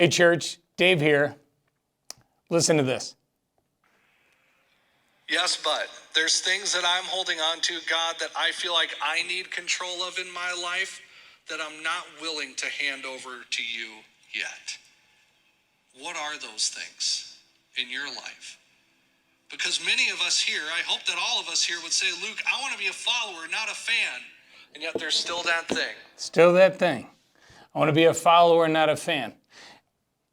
Hey church, Dave here. Listen to this. Yes, but there's things that I'm holding on to, God, that I feel like I need control of in my life that I'm not willing to hand over to you yet. What are those things in your life? Because many of us here, I hope that all of us here would say, Luke, I want to be a follower, not a fan. And yet there's still that thing. Still that thing. I want to be a follower, not a fan.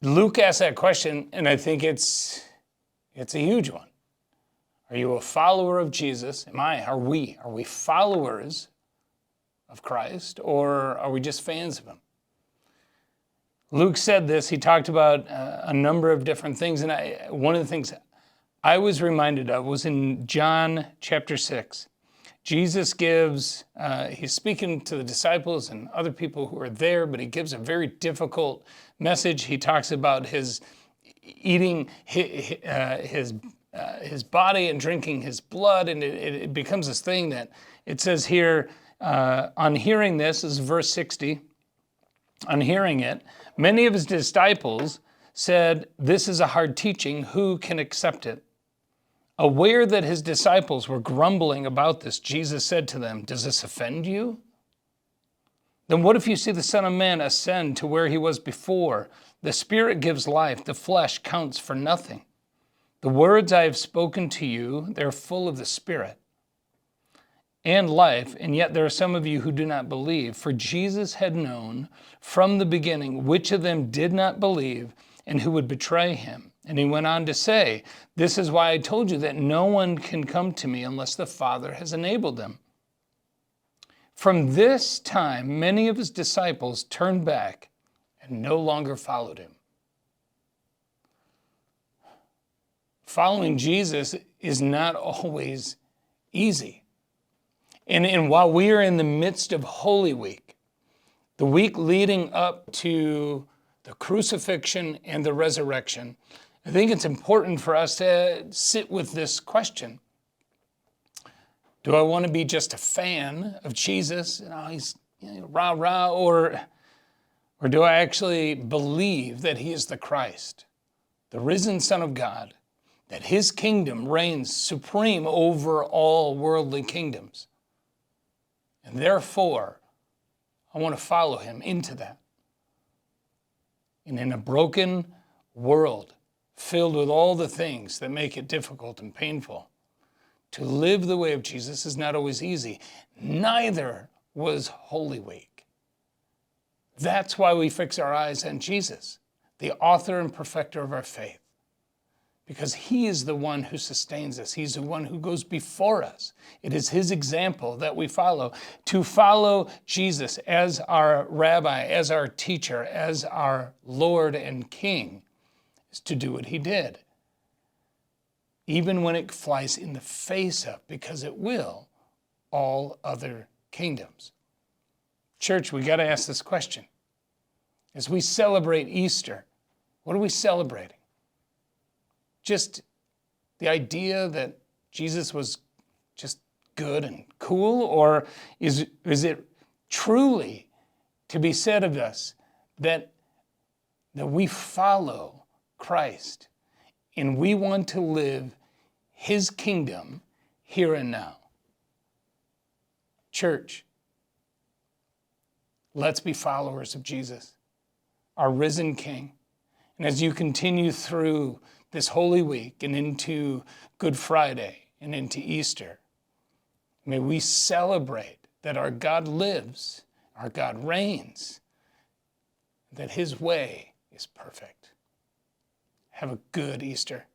Luke asked that question, and I think it's a huge one. Are you a follower of Jesus? Are we followers of Christ, or are we just fans of him? Luke said this. He talked about a number of different things, and one of the things I was reminded of was in John chapter 6. Jesus gives, he's speaking to the disciples and other people who are there, but he gives a very difficult message. He talks about his eating his body and drinking his blood, and it becomes this thing that it says here, on hearing this is verse 60, on hearing it, many of his disciples said, "This is a hard teaching, who can accept it?" Aware that his disciples were grumbling about this, Jesus said to them, "Does this offend you? Then what if you see the Son of Man ascend to where he was before? The Spirit gives life, the flesh counts for nothing. The words I have spoken to you, they're full of the Spirit and life, and yet there are some of you who do not believe." For Jesus had known from the beginning which of them did not believe and who would betray him. And he went on to say, "This is why I told you that no one can come to me unless the Father has enabled them." From this time, many of his disciples turned back and no longer followed him. Following Jesus is not always easy. And while we are in the midst of Holy Week, the week leading up to the crucifixion and the resurrection, I think it's important for us to sit with this question. Do I want to be just a fan of Jesus? He's rah rah, or do I actually believe that he is the Christ, the risen Son of God, that his kingdom reigns supreme over all worldly kingdoms? And therefore, I want to follow him into that. And in a broken world, filled with all the things that make it difficult and painful, to live the way of Jesus is not always easy. Neither was Holy Week. That's why we fix our eyes on Jesus, the author and perfecter of our faith, because he is the one who sustains us. He's the one who goes before us. It is his example that we follow. To follow Jesus as our rabbi, as our teacher, as our Lord and King, is to do what he did, even when it flies in the face of, because it will, all other kingdoms. Church, we got to ask this question. As we celebrate Easter, what are we celebrating? Just the idea that Jesus was just good and cool? Or is it truly to be said of us that we follow Christ and we want to live his kingdom here and now? Church, let's be followers of Jesus, our risen King. And as you continue through this Holy Week and into Good Friday and into Easter, may we celebrate that our God lives, our God reigns, that his way is perfect. Have a good Easter.